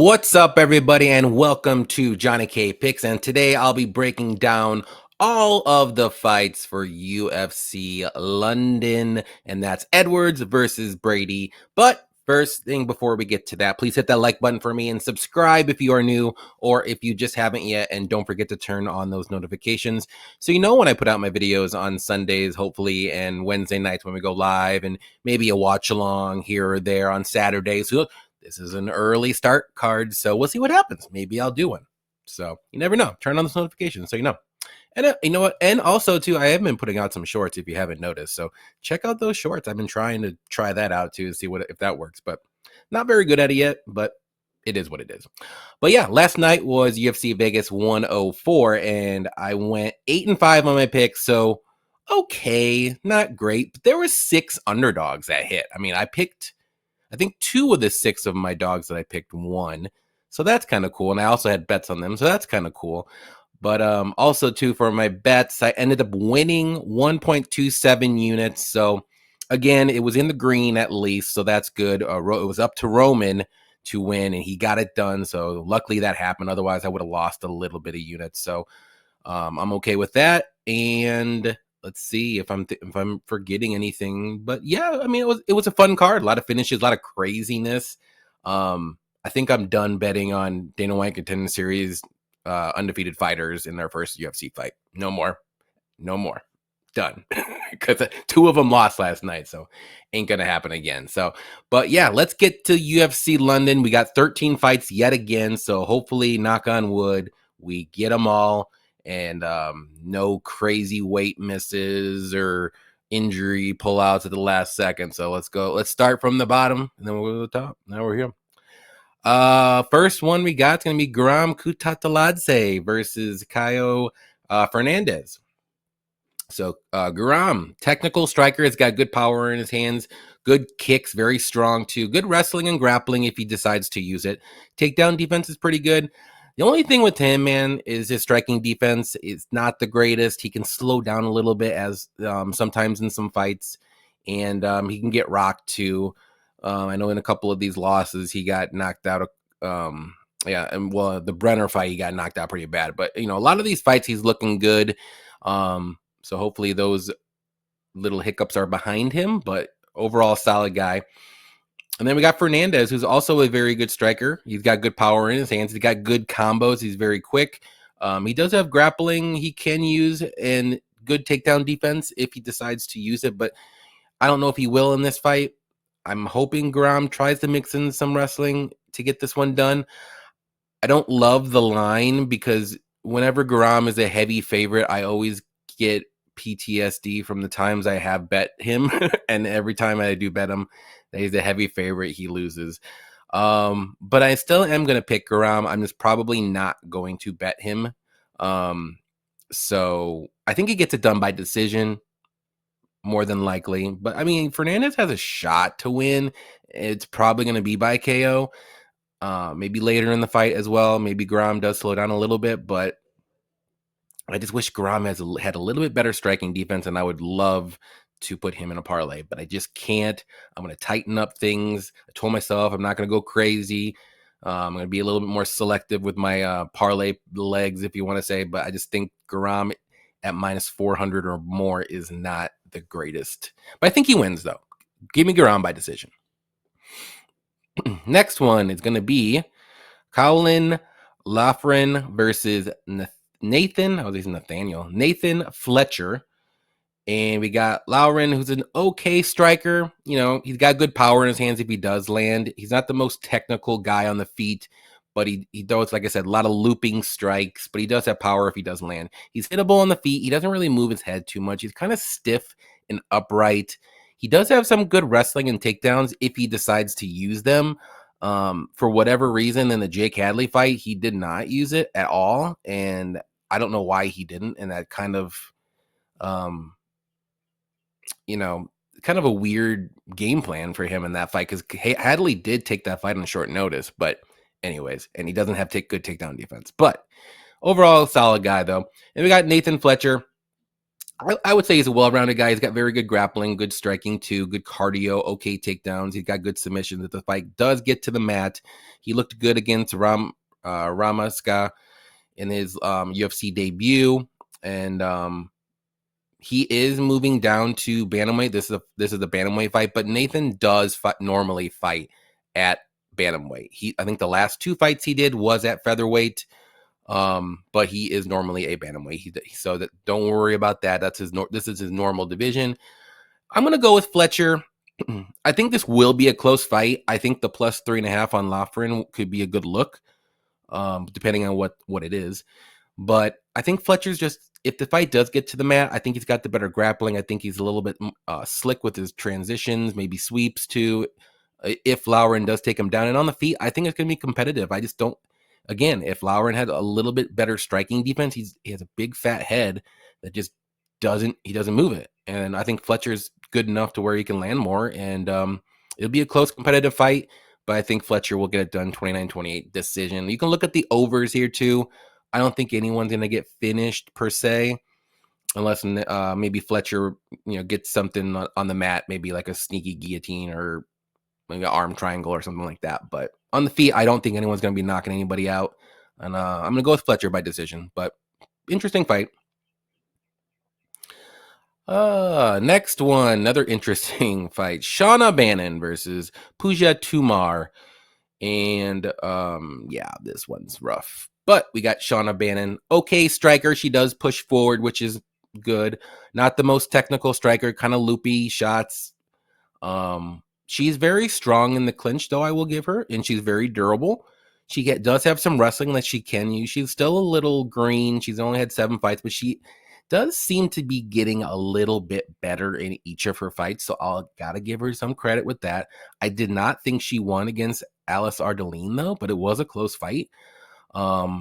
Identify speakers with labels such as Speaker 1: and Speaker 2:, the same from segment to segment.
Speaker 1: What's up, everybody, and welcome to JohnnyKpicks. And today I'll be breaking down all of the fights for UFC London, and that's Edwards versus Brady. But first thing before we get to that, please hit that like button for me and subscribe if you are new or if you just haven't yet. And don't forget to turn on those notifications so you know when I put out my videos on Sundays, hopefully, and Wednesday nights when we go live, and maybe a watch along here or there on Saturdays. So this is an early start card, so we'll see what happens. Maybe I'll do one. So you never know. Turn on those notifications so you know. And you know what? And also, too, I have been putting out some shorts if you haven't noticed. So check out those shorts. I've been trying to try that out, too, to see if that works. But not very good at it yet, but it is what it is. But yeah, last night was UFC Vegas 104, and I went 8-5 on my picks. So, okay, not great. But there were 6 underdogs that hit. I mean, I think 2 of the 6 of my dogs that I picked won. So that's kind of cool. And I also had bets on them. So that's kind of cool. But also, too, for my bets, I ended up winning 1.27 units. So, again, it was in the green at least. So that's good. It was up to Roman to win, and he got it done. So luckily that happened. Otherwise, I would have lost a little bit of units. So I'm okay with that. And let's see if I'm forgetting anything. But yeah, I mean, it was a fun card. A lot of finishes, a lot of craziness. I think I'm done betting on Dana White Contender Series undefeated fighters in their first UFC fight. No more. Done. Because 2 of them lost last night, so ain't gonna happen again. So, but yeah, let's get to UFC London. We got 13 fights yet again, so hopefully, knock on wood, we get them all. And no crazy weight misses or injury pullouts at the last second. So let's go. Let's start from the bottom, and then we'll go to the top. Now we're here. First one we got is going to be Kutateladze versus Fernandes. So Guram, technical striker, has got good power in his hands, good kicks, very strong too, good wrestling and grappling if he decides to use it. Takedown defense is pretty good. The only thing with him, man, is his striking defense is not the greatest. He can slow down a little bit as sometimes in some fights, and he can get rocked too. I know in a couple of these losses he got knocked out. The Brenner fight he got knocked out pretty bad. But a lot of these fights he's looking good. So hopefully those little hiccups are behind him. But overall, solid guy. And then we got Fernandes, who's also a very good striker. He's got good power in his hands. He's got good combos. He's very quick. He does have grappling he can use and good takedown defense if he decides to use it. But I don't know if he will in this fight. I'm hoping Guram tries to mix in some wrestling to get this one done. I don't love the line because whenever Guram is a heavy favorite, I always get PTSD from the times I have bet him. And every time I do bet him, that he's a heavy favorite, he loses. But I still am going to pick Guram. I'm just probably not going to bet him. So I think he gets it done by decision. More than likely. But I mean, Fernandes has a shot to win. It's probably going to be by KO. Maybe later in the fight as well. Maybe Guram does slow down a little bit, but I just wish Guram had a little bit better striking defense, and I would love to put him in a parlay, but I just can't. I'm going to tighten up things. I told myself I'm not going to go crazy. I'm going to be a little bit more selective with my parlay legs, if you want to say, but I just think Guram at minus 400 or more is not the greatest. But I think he wins, though. Give me Guram by decision. Next one is going to be Loughran versus Nathan Fletcher. And we got Loughran, who's an okay striker. He's got good power in his hands if he does land. He's not the most technical guy on the feet, but he does, like I said, a lot of looping strikes, but he does have power if he does land. He's hittable on the feet. He doesn't really move his head too much. He's kind of stiff and upright. He does have some good wrestling and takedowns if he decides to use them. For whatever reason, in the Jake Hadley fight, he did not use it at all, and I don't know why he didn't, and that kind of, kind of a weird game plan for him in that fight, because Hadley did take that fight on short notice, but anyways, and he doesn't have good takedown defense. But overall, solid guy, though. And we got Nathan Fletcher. I would say he's a well-rounded guy. He's got very good grappling, good striking too, good cardio, okay takedowns. He's got good submissions. If the fight does get to the mat, he looked good against Ramaska in his UFC debut, and he is moving down to bantamweight. This is a bantamweight fight, but Nathan does normally fight at bantamweight. I think the last 2 fights he did was at featherweight. But he is normally a bantamweight. So that don't worry about that. This is his normal division. I'm gonna go with Fletcher. I think this will be a close fight. I think the plus 3.5 on Loughran could be a good look, depending on what it is. But I think Fletcher's just, if the fight does get to the mat, I think he's got the better grappling. I think he's a little bit slick with his transitions, maybe sweeps too. If Loughran does take him down, and on the feet, I think it's going to be competitive. I just don't. Again, if Loughran had a little bit better striking defense, he has a big fat head that just doesn't move it. And I think Fletcher's good enough to where he can land more. And it'll be a close competitive fight, but I think Fletcher will get it done 29-28 decision. You can look at the overs here too. I don't think anyone's going to get finished per se, unless maybe Fletcher, gets something on the mat, maybe like a sneaky guillotine or maybe an arm triangle or something like that. But on the feet, I don't think anyone's going to be knocking anybody out. And I'm going to go with Fletcher by decision. But interesting fight. Next one, another interesting fight. Shauna Bannon versus Tomar. And yeah, this one's rough. But we got Shauna Bannon. Okay striker. She does push forward, which is good. Not the most technical striker, kind of loopy shots. She's very strong in the clinch, though, I will give her, and she's very durable. She does have some wrestling that she can use. She's still a little green. She's only had 7 fights, but she does seem to be getting a little bit better in each of her fights, so I'll gotta give her some credit with that. I did not think she won against Alice Ardeline, though, but it was a close fight. But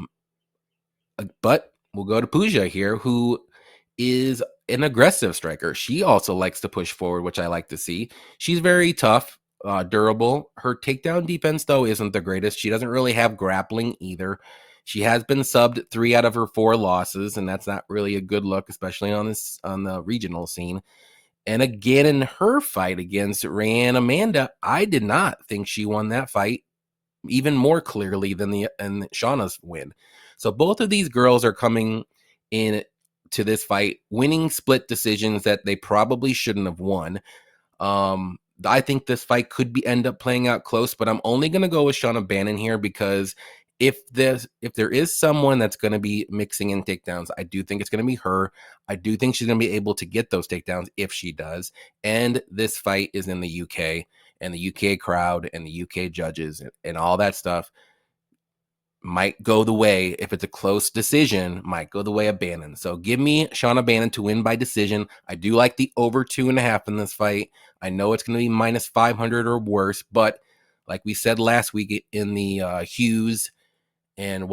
Speaker 1: we'll go to Pooja here, who is an aggressive striker. She also likes to push forward, which I like to see. She's very tough, durable. Her takedown defense, though, isn't the greatest. She doesn't really have grappling either. She has been subbed 3 out of her 4 losses, and that's not really a good look, especially on the regional scene. And again, in her fight against Ryan Amanda, I did not think she won that fight even more clearly than Shauna's win. So both of these girls are coming in to this fight winning split decisions that they probably shouldn't have won. I think this fight could end up playing out close, but I'm only going to go with Shauna Bannon here because if there is someone that's going to be mixing in takedowns, I do think it's going to be her. I do think she's going to be able to get those takedowns if she does. And this fight is in the UK, and the UK crowd and the UK judges and all that stuff might go the way, if it's a close decision, might go the way of Bannon. So give me Shauna Bannon to win by decision. I do like the over 2.5 in this fight. I know it's going to be minus 500 or worse, but like we said last week in the Hughes and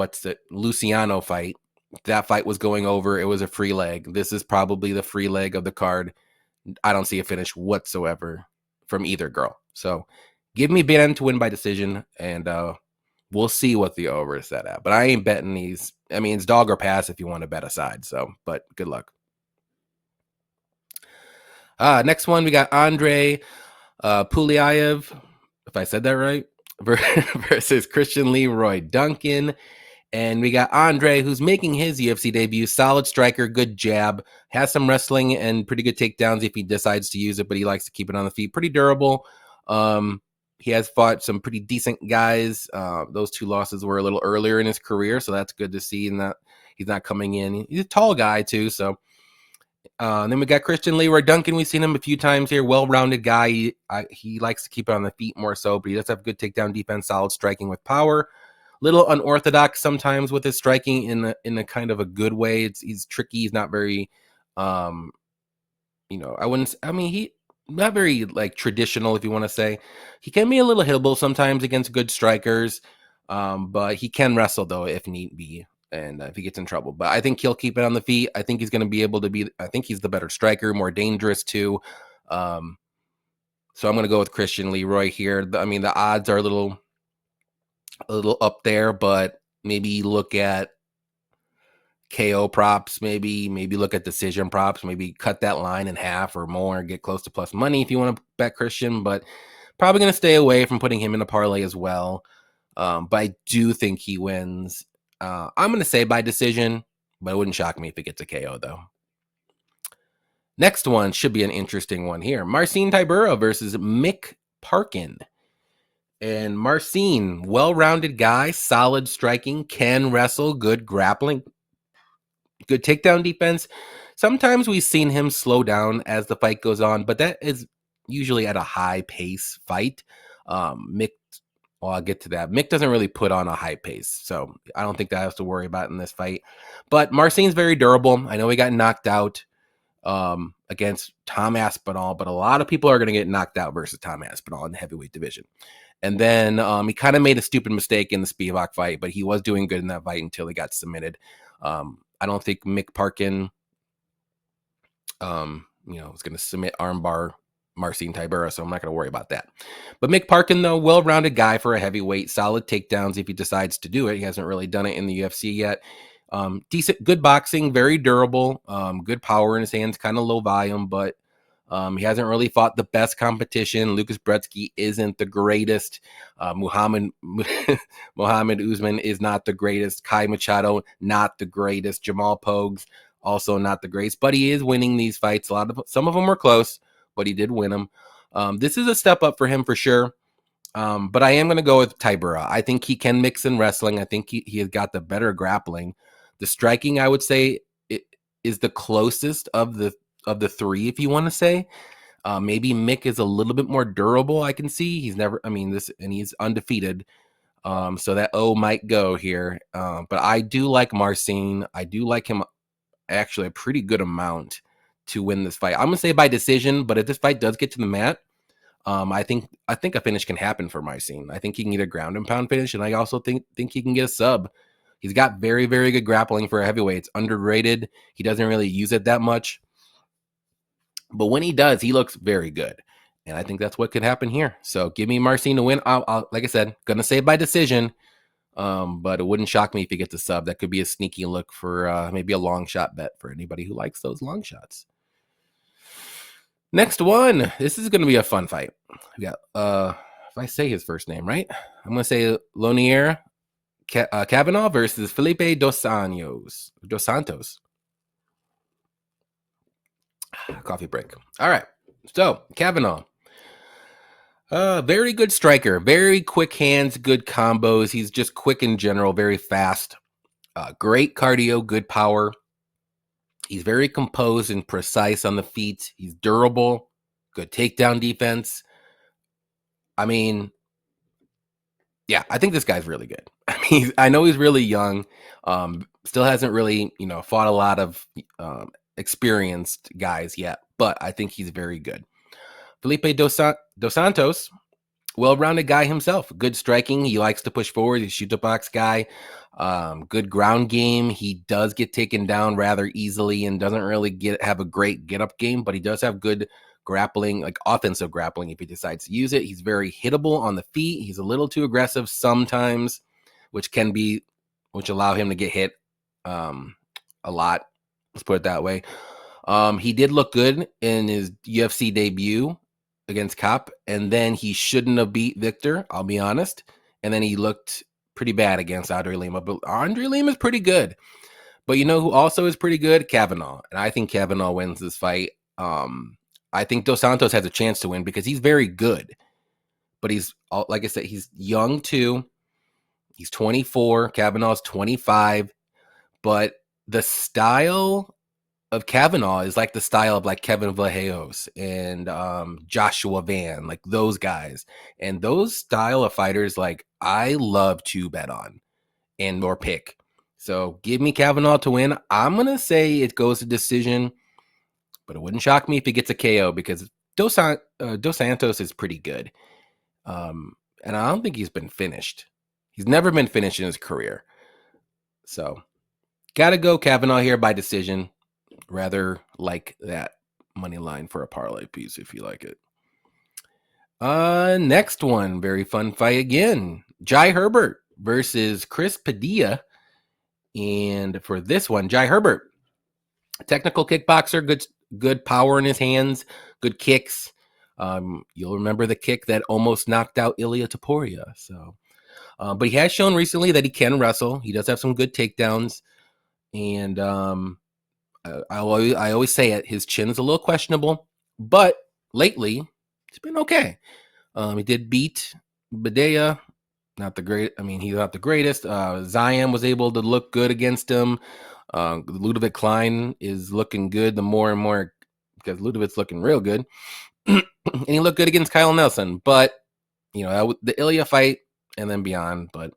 Speaker 1: Luciano fight, that fight was going over. It was a free leg. This is probably the free leg of the card. I don't see a finish whatsoever from either girl. So give me Bannon to win by decision, and we'll see what the over is set at. But I ain't betting these. I mean, it's dog or pass if you want to bet a side. So, but good luck. Next one, we got Andre Pulyaev, if I said that right, versus Christian Leroy Duncan. And we got Andre, who's making his UFC debut. Solid striker, good jab, has some wrestling and pretty good takedowns if he decides to use it, but he likes to keep it on the feet. Pretty durable. He has fought some pretty decent guys. Those 2 losses were a little earlier in his career, so that's good to see. And that he's not coming in. He's a tall guy too. So then we got Christian Leroy Duncan. We've seen him a few times here. Well-rounded guy. He likes to keep it on the feet more so, but he does have good takedown defense, solid striking with power. Little unorthodox sometimes with his striking in a kind of a good way. He's tricky. He's not very, he not very like traditional, if you want to say. He can be a little hittable sometimes against good strikers, but he can wrestle though if need be, and if he gets in trouble. But I think he'll keep it on the feet. I think he's going to be able to be. I think he's the better striker, more dangerous too. So I'm going to go with Christian Leroy here. I mean, the odds are a little up there, but maybe look at KO props, maybe look at decision props, maybe cut that line in half or more, get close to plus money if you want to bet Christian, but probably going to stay away from putting him in a parlay as well. But I do think he wins. I'm going to say by decision, but it wouldn't shock me if it gets a KO though. Next one should be an interesting one here. Marcin Tybura versus Mick Parkin. And Marcin, well-rounded guy, solid striking, can wrestle, good grappling, good takedown defense. Sometimes we've seen him slow down as the fight goes on, but that is usually at a high pace fight. Mick, well, I'll get to that. Mick doesn't really put on a high pace, so I don't think that I have to worry about in this fight. But Marcin's very durable. I know he got knocked out against Tom Aspinall, but a lot of people are going to get knocked out versus Tom Aspinall in the heavyweight division. And then he kind of made a stupid mistake in the Spivak fight, but he was doing good in that fight until he got submitted. I don't think Mick Parkin, is going to submit armbar Marcin Tybura, so I'm not going to worry about that. But Mick Parkin, though, well-rounded guy for a heavyweight, solid takedowns if he decides to do it. He hasn't really done it in the UFC yet. Decent, good boxing, very durable, good power in his hands, kind of low volume, but he hasn't really fought the best competition. Lucas Brzezinski isn't the greatest. Muhammad Usman is not the greatest. Kai Machado, not the greatest. Jamal Pogues, also not the greatest. But he is winning these fights. Some of them were close, but he did win them. This is a step up for him for sure. But I am going to go with Tybura. I think he can mix in wrestling. I think he has got the better grappling. The striking, I would say, it is the closest of the three, if you want to say. Maybe Mick is a little bit more durable. I can see he's he's undefeated. So that might go here. But I do like Marcin. I do like him actually a pretty good amount to win this fight. I'm gonna say by decision, but if this fight does get to the mat, I think a finish can happen for Marcin. I think he can get a ground and pound finish, and I also think he can get a sub. He's got very, very good grappling for a heavyweight. It's underrated. He doesn't really use it that much. But when he does, he looks very good. And I think that's what could happen here. So give me Marcin to win. I'll like I said, going to say by decision. But it wouldn't shock me if he gets a sub. That could be a sneaky look for maybe a long shot bet for anybody who likes those long shots. Next one. This is going to be a fun fight. We got, if I say his first name right, I'm going to say Lonier Kavanagh versus Felipe Dos Santos. Coffee break. All right. So, Kavanagh. Very good striker. Very quick hands, good combos. He's just quick in general, very fast. Great cardio, good power. He's very composed and precise on the feet. He's durable, good takedown defense. I mean, yeah, I think this guy's really good. I know he's really young. Still hasn't really, fought a lot of experienced guys yet, but I think he's very good. Felipe Dos Santos, well-rounded guy himself. Good striking. He likes to push forward. He's a shoot-the-box guy. Good ground game. He does get taken down rather easily and doesn't really have a great get-up game, but he does have good grappling, like offensive grappling if he decides to use it. He's very hittable on the feet. He's a little too aggressive sometimes, which allow him to get hit a lot. Let's put it that way. He did look good in his UFC debut against Kopp, and then he shouldn't have beat Victor, I'll be honest. And then he looked pretty bad against Andre Lima. But Andre Lima is pretty good. But you know who also is pretty good? Kavanagh. And I think Kavanagh wins this fight. I think Dos Santos has a chance to win because he's very good. But he's, like I said, he's young too. He's 24. Kavanagh's 25. But the style of Kavanagh is like the style of like Kevin Vlahos and Joshua Van, like those guys. And those style of fighters, like I love to bet on and or pick. So give me Kavanagh to win. I'm going to say it goes to decision, but it wouldn't shock me if he gets a KO because Dos Santos is pretty good. And I don't think he's been finished. He's never been finished in his career. So got to go Kavanagh here by decision. Rather like that money line for a parlay piece if you like it. Next one, very fun fight again. Jai Herbert versus Chris Padilla. And for this one, Jai Herbert, technical kickboxer, good power in his hands, good kicks. You'll remember the kick that almost knocked out Ilia Topuria. So, but he has shown recently that he can wrestle. He does have some good takedowns, and I always say it. His chin is a little questionable, but lately it's been okay. He did beat Padilla. Not the great. I mean, he's not the greatest. Zion was able to look good against him. Ludovic Klein is looking good the more and more because Ludovic's looking real good. And he looked good against Kyle Nelson. But, the Ilya fight and then beyond. But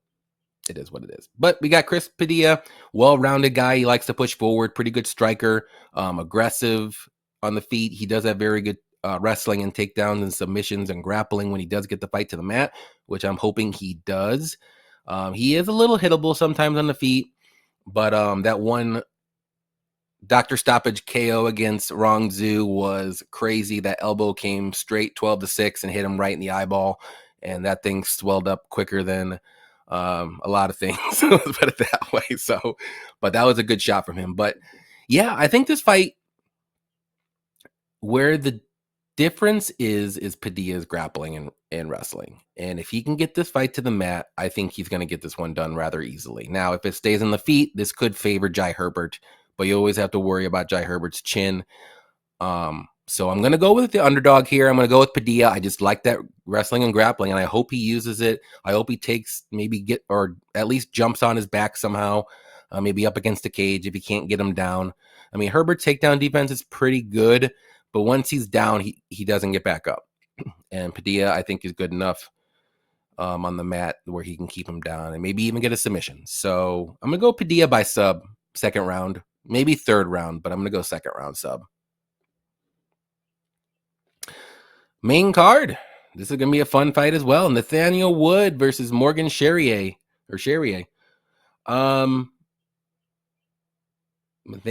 Speaker 1: it is what it is. But we got Chris Padilla, well-rounded guy. He likes to push forward. Pretty good striker. Aggressive on the feet. He does have very good wrestling and takedowns and submissions and grappling when he does get the fight to the mat, which I'm hoping he does. He is a little hittable sometimes on the feet, but that one Dr. Stoppage KO against Rong Zhu was crazy. That elbow came straight 12-6 and hit him right in the eyeball, and that thing swelled up quicker than a lot of things. Let's put it that way. So, but that was a good shot from him. But yeah, I think this fight, where the difference is Padilla's grappling and wrestling. And if he can get this fight to the mat, I think he's going to get this one done rather easily. Now, if it stays on the feet, this could favor Jai Herbert, but you always have to worry about Jai Herbert's chin. So I'm going to go with the underdog here. I'm going to go with Padilla. I just like that wrestling and grappling, and I hope he uses it. I hope he takes, or at least jumps on his back somehow, maybe up against the cage if he can't get him down. I mean, Herbert's takedown defense is pretty good, but once he's down, he doesn't get back up. And Padilla, I think, is good enough on the mat where he can keep him down and maybe even get a submission. So I'm going to go Padilla by sub, second round, maybe third round, but I'm going to go second round sub. Main card. This is going to be a fun fight as well. Nathaniel Wood versus Morgan Charriere.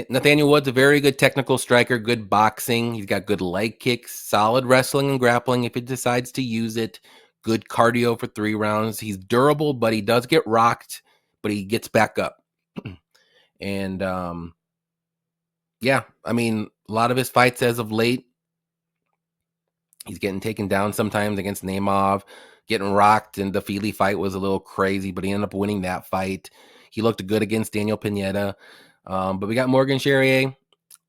Speaker 1: Nathaniel Wood's a very good technical striker, good boxing. He's got good leg kicks, solid wrestling and grappling if he decides to use it. Good cardio for 3 rounds. He's durable, but he does get rocked, but he gets back up. And yeah, I mean, a lot of his fights as of late, he's getting taken down sometimes against Nemov, getting rocked, and the Feely fight was a little crazy, but he ended up winning that fight. He looked good against Daniel Pineda. But we got Morgan Charriere,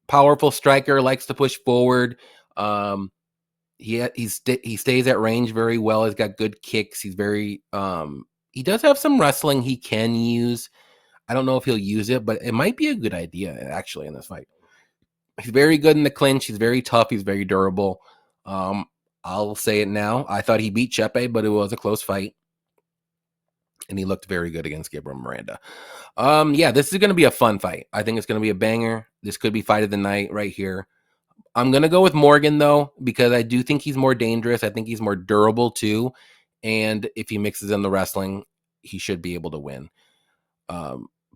Speaker 1: powerful striker, likes to push forward. He stays at range very well. He's got good kicks. He's very he does have some wrestling he can use. I don't know if he'll use it, but it might be a good idea actually in this fight. He's very good in the clinch. He's very tough. He's very durable. I'll say it now. I thought he beat Chepe, but it was a close fight. And he looked very good against Gabriel Miranda. Yeah, this is going to be a fun fight. I think it's going to be a banger. This could be fight of the night right here. I'm going to go with Morgan, though, because I do think he's more dangerous. I think he's more durable, too. And if he mixes in the wrestling, he should be able to win.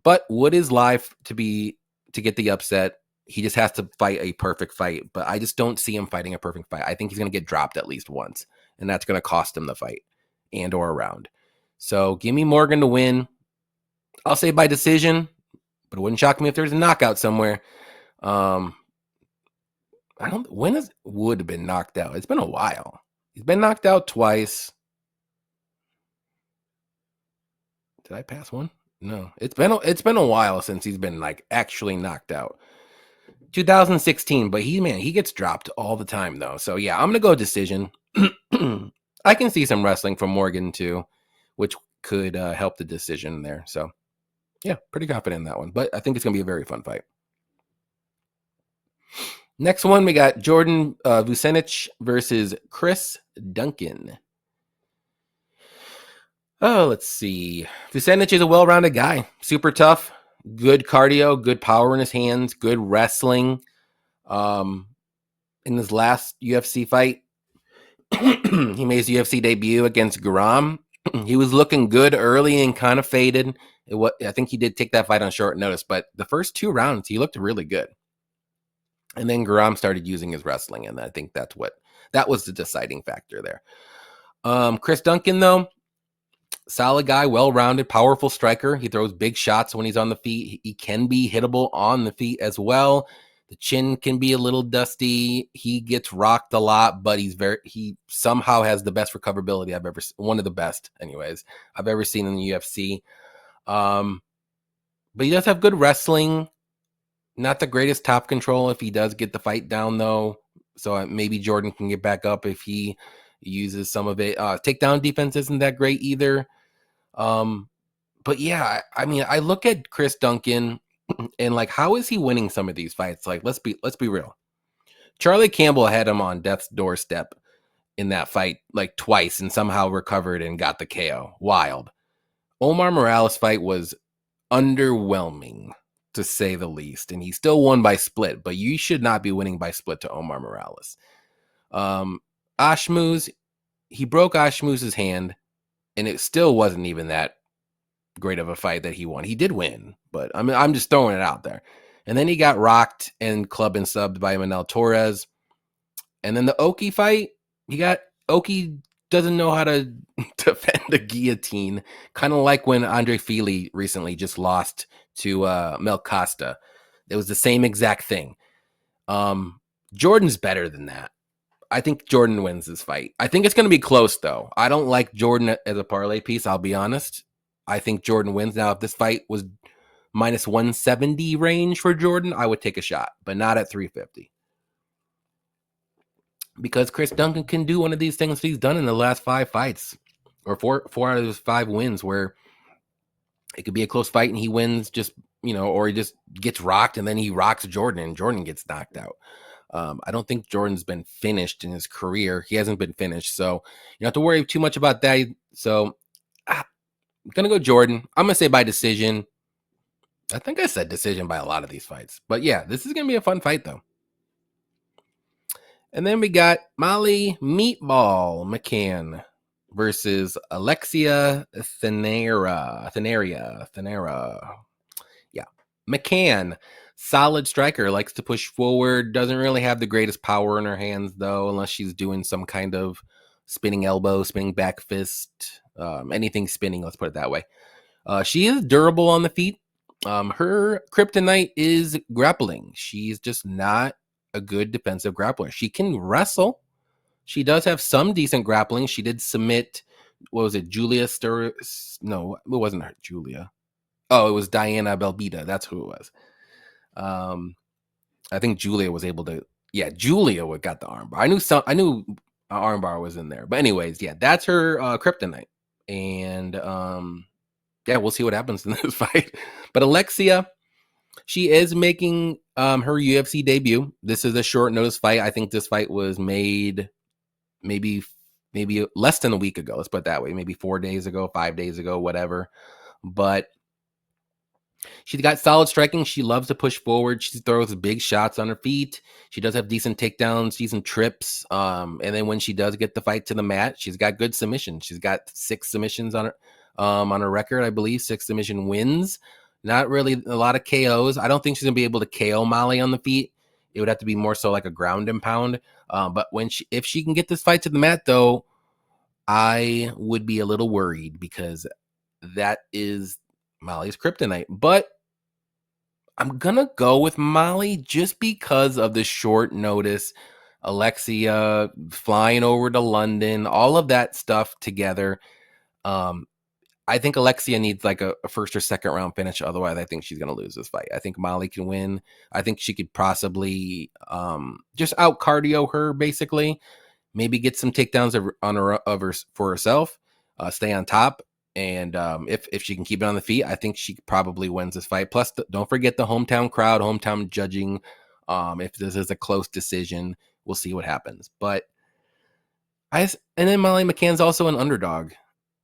Speaker 1: But Wood is live to get the upset. He just has to fight a perfect fight. But I just don't see him fighting a perfect fight. I think he's going to get dropped at least once. And that's going to cost him the fight and or a round. So give me Morgan to win. I'll say by decision, but it wouldn't shock me if there's a knockout somewhere. When has Wood been knocked out? It's been a while. He's been knocked out twice. Did I pass one? No. It's been a while since he's been like actually knocked out. 2016, but he gets dropped all the time though. So yeah, I'm gonna go decision. I can see some wrestling from Morgan too, which could help the decision there. So yeah, pretty confident in that one. But I think it's going to be a very fun fight. Next one, we got Jordan Vucenic versus Chris Duncan. Oh, let's see. Vucenic is a well-rounded guy. Super tough. Good cardio, good power in his hands, good wrestling. In his last UFC fight, he made his UFC debut against Garam. He was looking good early and kind of faded. I think he did take that fight on short notice, but the first 2 rounds, he looked really good. And then Garam started using his wrestling, and I think that was the deciding factor there. Chris Duncan, though, solid guy, well-rounded, powerful striker. He throws big shots when he's on the feet. He can be hittable on the feet as well. The chin can be a little dusty. He gets rocked a lot, but he somehow has the best recoverability I've ever, one of the best anyways, I've ever seen in the UFC. But he does have good wrestling. Not the greatest top control if he does get the fight down though. So maybe Jordan can get back up if he uses some of it. Takedown defense isn't that great either. But yeah, I mean, I look at Chris Duncan and like, how is he winning some of these fights? Like, let's be real. Charlie Campbell had him on death's doorstep in that fight like twice and somehow recovered and got the KO. Wild. Omar Morales' fight was underwhelming to say the least, and he still won by split, but you should not be winning by split to Omar Morales. Ashmouz, he broke Ashmouz's hand, and it still wasn't even that great of a fight that he won. He did win, but I'm just throwing it out there. And then he got rocked and clubbed and subbed by Manel Torres. And then the Oki fight, Oki doesn't know how to defend a guillotine, kind of like when Andre Fili recently just lost to Mel Costa. It was the same exact thing. Jordan's better than that. I think Jordan wins this fight. I think it's going to be close, though. I don't like Jordan as a parlay piece, I'll be honest. I think Jordan wins. Now, if this fight was minus 170 range for Jordan, I would take a shot, but not at 350. Because Chris Duncan can do one of these things he's done in the last 5 fights, or four out of his 5 wins, where it could be a close fight and he wins just, or he just gets rocked and then he rocks Jordan and Jordan gets knocked out. I don't think Jordan's been finished in his career. He hasn't been finished, so you don't have to worry too much about that. So I'm going to go Jordan. I'm going to say by decision. I think I said decision by a lot of these fights. But yeah, this is going to be a fun fight, though. And then we got Molly Meatball McCann versus Alexia Thainara. Yeah. McCann, solid striker, likes to push forward, doesn't really have the greatest power in her hands, though, unless she's doing some kind of spinning elbow, spinning back fist, anything spinning, let's put it that way. She is durable on the feet. Her kryptonite is grappling. She's just not a good defensive grappler. She can wrestle. She does have some decent grappling. She did submit, what was it, Julia No, it wasn't her, Julia. Oh, it was Diana Belbita. That's who it was. I think Julia was able to. Yeah, Julia got the armbar. I knew an armbar was in there. But anyways, yeah, that's her kryptonite. And yeah, we'll see what happens in this fight. But Alexia, she is making her UFC debut. This is a short notice fight. I think this fight was made maybe less than a week ago. Let's put it that way. Maybe 4 days ago, 5 days ago, whatever. But she's got solid striking. She loves to push forward. She throws big shots on her feet. She does have decent takedowns, decent trips. And then when she does get the fight to the mat, she's got good submissions. She's got 6 submissions on her record, I believe, 6 submission wins. Not really a lot of KOs. I don't think she's gonna be able to KO Molly on the feet. It would have to be more so like a ground and pound. But if she can get this fight to the mat, though, I would be a little worried because that is Molly's kryptonite. But I'm gonna go with Molly just because of the short notice. Alexia flying over to London, all of that stuff together. I think Alexia needs like a first or second round finish. Otherwise, I think she's going to lose this fight. I think Molly can win. I think she could possibly just out cardio her, basically. Maybe get some takedowns for herself, stay on top. And if she can keep it on the feet, I think she probably wins this fight. Plus, don't forget the hometown crowd, hometown judging. If this is a close decision, we'll see what happens. But and then Molly McCann's also an underdog.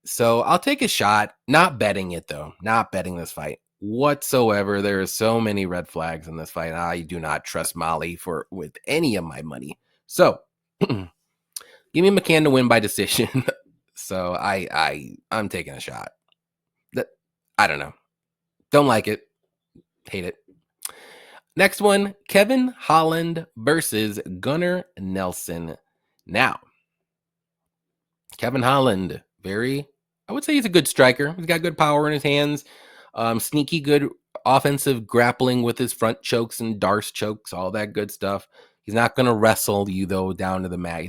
Speaker 1: So I'll take a shot, not betting it though, not betting this fight whatsoever. There are so many red flags in this fight. I do not trust Molly with any of my money. So give me McCann to win by decision. So I'm taking a shot. I don't know. Don't like it. Hate it. Next one, Kevin Holland versus Gunnar Nelson. Now, Kevin Holland, very I would say he's a good striker. He's got good power in his hands. Sneaky good offensive grappling with his front chokes and darce chokes, all that good stuff. He's not going to wrestle you though down to the mat.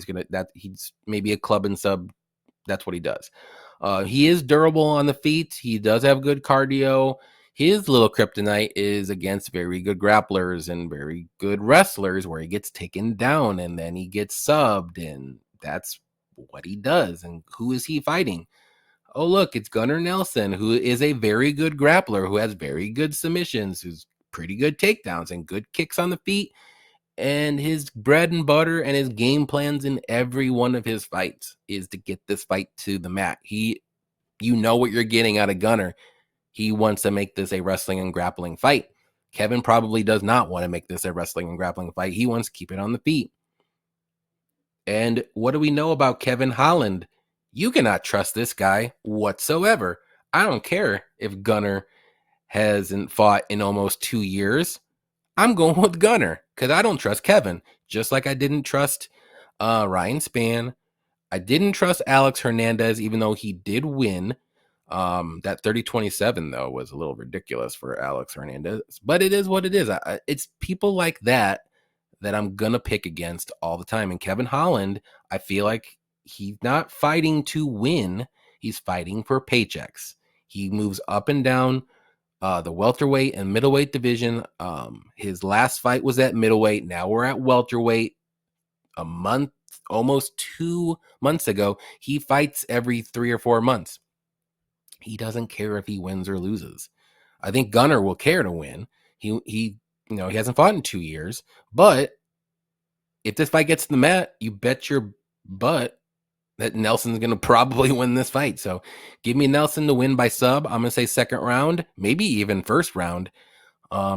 Speaker 1: He's maybe a club and sub. That's what he does. He is durable on the feet. He does have good cardio. His little kryptonite is against very good grapplers and very good wrestlers where he gets taken down and then he gets subbed, and that's what he does. And who is he fighting? Oh, look, it's Gunnar Nelson, who is a very good grappler, who has very good submissions, who's pretty good takedowns and good kicks on the feet. And his bread and butter and his game plans in every one of his fights is to get this fight to the mat. You know what you're getting out of Gunnar. He wants to make this a wrestling and grappling fight. Kevin probably does not want to make this a wrestling and grappling fight. He wants to keep it on the feet. And what do we know about Kevin Holland? You cannot trust this guy whatsoever. I don't care if Gunnar hasn't fought in almost 2 years. I'm going with Gunnar because I don't trust Kevin. Just like I didn't trust Ryan Spann. I didn't trust Alex Hernandez, even though he did win. That 30-27, though, was a little ridiculous for Alex Hernandez. But it is what it is. It's people like that I'm going to pick against all the time. And Kevin Holland, I feel like he's not fighting to win. He's fighting for paychecks. He moves up and down the welterweight and middleweight division. His last fight was at middleweight. Now we're at welterweight. Almost 2 months ago, he fights every 3 or 4 months. He doesn't care if he wins or loses. I think Gunnar will care to win. He hasn't fought in 2 years, but if this fight gets to the mat, you bet your butt that Nelson's going to probably win this fight. So give me Nelson to win by sub. I'm going to say second round, maybe even first round,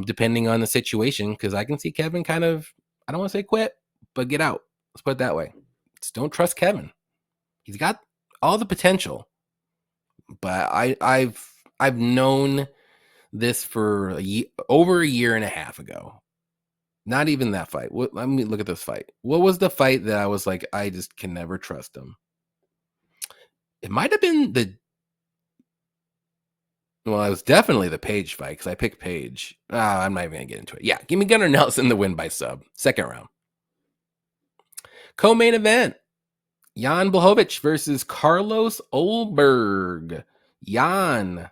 Speaker 1: depending on the situation, because I can see Kevin kind of, I don't want to say quit, but get out. Let's put it that way. Just don't trust Kevin. He's got all the potential, but I've known this for over a year and a half ago. Not even that fight. Let me look at this fight. What was the fight that I was like, I just can never trust him? It might have been it was definitely the Page fight because I picked Page. I'm not even going to get into it. Yeah, give me Gunnar Nelson to win by sub. Second round. Co-main event. Jan Blachowicz versus Carlos Ulberg. Jan,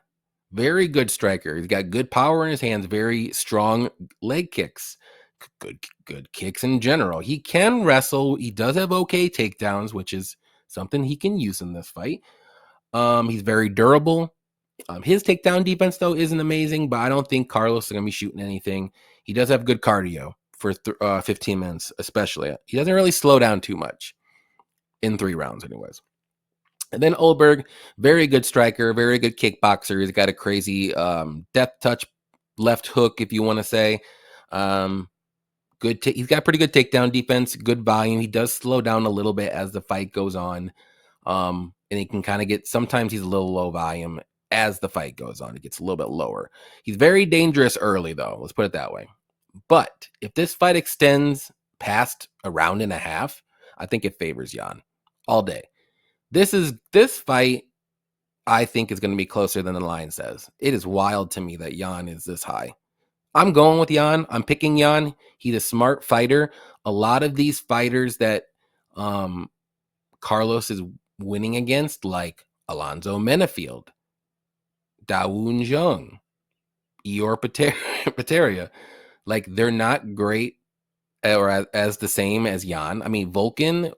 Speaker 1: very good striker. He's got good power in his hands, very strong leg kicks. Good kicks in general. He can wrestle. He does have okay takedowns, which is something he can use in this fight. He's very durable. His takedown defense, though, isn't amazing, but I don't think Carlos is going to be shooting anything. He does have good cardio for 15 minutes, especially. He doesn't really slow down too much in 3 rounds, anyways. And then Ulberg, very good striker, very good kickboxer. He's got a crazy death touch left hook, if you want to say. He's got pretty good takedown defense, good volume. He does slow down a little bit as the fight goes on. And he can kind of sometimes he's a little low volume as the fight goes on. It gets a little bit lower. He's very dangerous early, though. Let's put it that way. But if this fight extends past a round and a half, I think it favors Jan all day. This fight, I think, is going to be closer than the line says. It is wild to me that Jan is this high. I'm going with Jan. I'm picking Jan. He's a smart fighter. A lot of these fighters that Carlos is winning against, like Alonzo Menafield, Dawoon Jung, Ior Pateria, like they're not great or as the same as Jan. I mean, Vulcan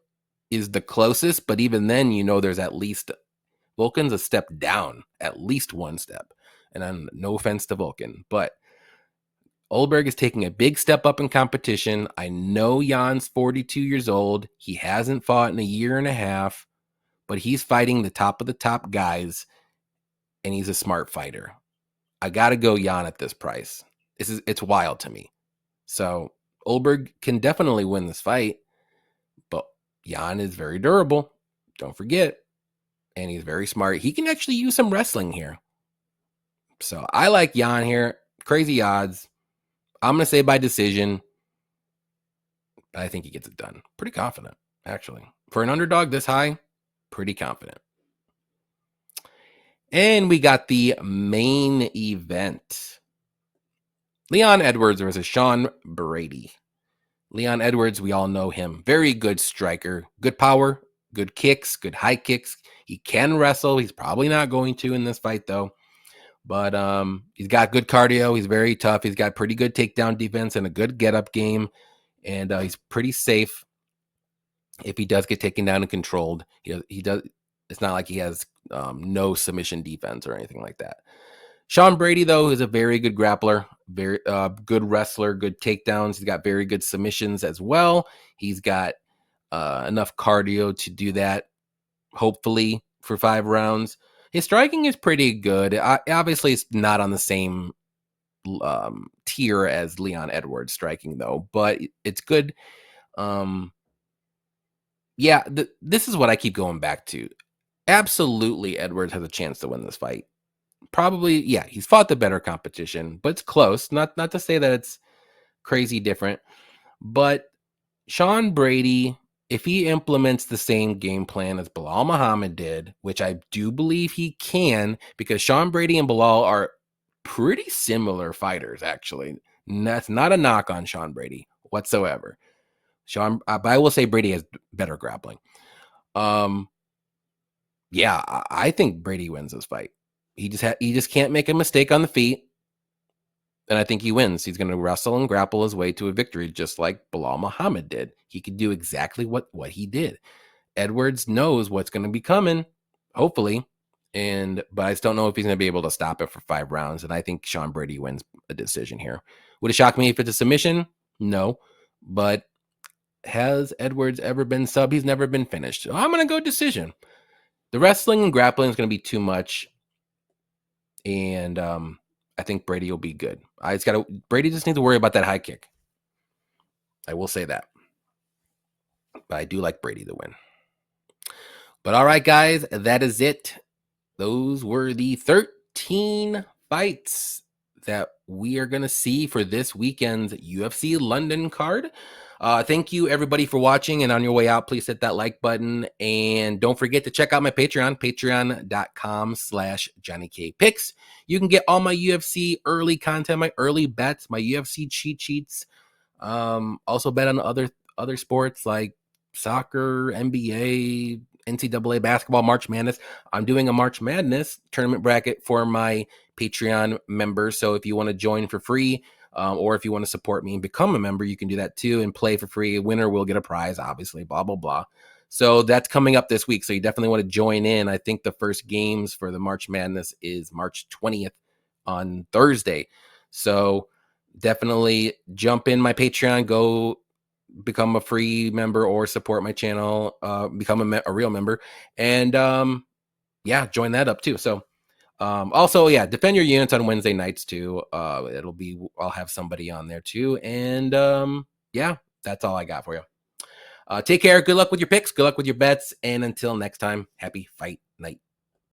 Speaker 1: is the closest, but even then, there's at least Vulcan's a step down, at least one step. And no offense to Vulcan, but Ulberg is taking a big step up in competition. I know Jan's 42 years old. He hasn't fought in a year and a half, but he's fighting the top of the top guys, and he's a smart fighter. I got to go Jan at this price. It's wild to me. So Ulberg can definitely win this fight, but Jan is very durable. Don't forget. And he's very smart. He can actually use some wrestling here. So I like Jan here. Crazy odds. I'm going to say by decision. But I think he gets it done. Pretty confident, actually. For an underdog this high, pretty confident. And we got the main event. Leon Edwards versus Sean Brady. Leon Edwards, we all know him. Very good striker. Good power, good kicks, good high kicks. He can wrestle. He's probably not going to in this fight, though. But he's got good cardio. He's very tough. He's got pretty good takedown defense and a good get-up game. And he's pretty safe if he does get taken down and controlled. He does. It's not like he has no submission defense or anything like that. Sean Brady, though, is a very good grappler, very good wrestler, good takedowns. He's got very good submissions as well. He's got enough cardio to do that, hopefully, for 5 rounds. His striking is pretty good. Obviously, it's not on the same tier as Leon Edwards striking, though, but it's good. This is what I keep going back to. Absolutely, Edwards has a chance to win this fight. Probably, yeah, he's fought the better competition, but it's close. Not to say that it's crazy different, but Sean Brady, if he implements the same game plan as Belal Muhammad did, which I do believe he can, because Sean Brady and Belal are pretty similar fighters, actually. And that's not a knock on Sean Brady whatsoever. But I will say Brady has better grappling. Yeah, I think Brady wins this fight. He just can't make a mistake on the feet. And I think he wins. He's going to wrestle and grapple his way to a victory, just like Belal Muhammad did. He could do exactly what he did. Edwards knows what's going to be coming, hopefully. But I just don't know if he's going to be able to stop it for 5 rounds. And I think Sean Brady wins a decision here. Would it shock me if it's a submission? No. But has Edwards ever been sub? He's never been finished. So I'm going to go decision. The wrestling and grappling is going to be too much. And I think Brady will be good. Brady just needs to worry about that high kick. I will say that. But I do like Brady to win. But all right, guys, that is it. Those were the 13 fights that we are going to see for this weekend's UFC London card. Thank you, everybody, for watching. And on your way out, please hit that like button. And don't forget to check out my Patreon, patreon.com/JohnnyKpicks. You can get all my UFC early content, my early bets, my UFC cheat sheets. Also bet on other sports like soccer, NBA, NCAA basketball, March Madness. I'm doing a March Madness tournament bracket for my Patreon members. So if you want to join for free, or if you want to support me and become a member, you can do that too and play for free. A winner will get a prize, obviously, blah, blah, blah. So that's coming up this week. So you definitely want to join in. I think the first games for the March Madness is March 20th on Thursday. So definitely jump in my Patreon, go become a free member or support my channel, become a real member. And join that up too. So also, defend your units on Wednesday nights too. I'll have somebody on there too. And that's all I got for you. Take care. Good luck with your picks. Good luck with your bets. And until next time, happy fight.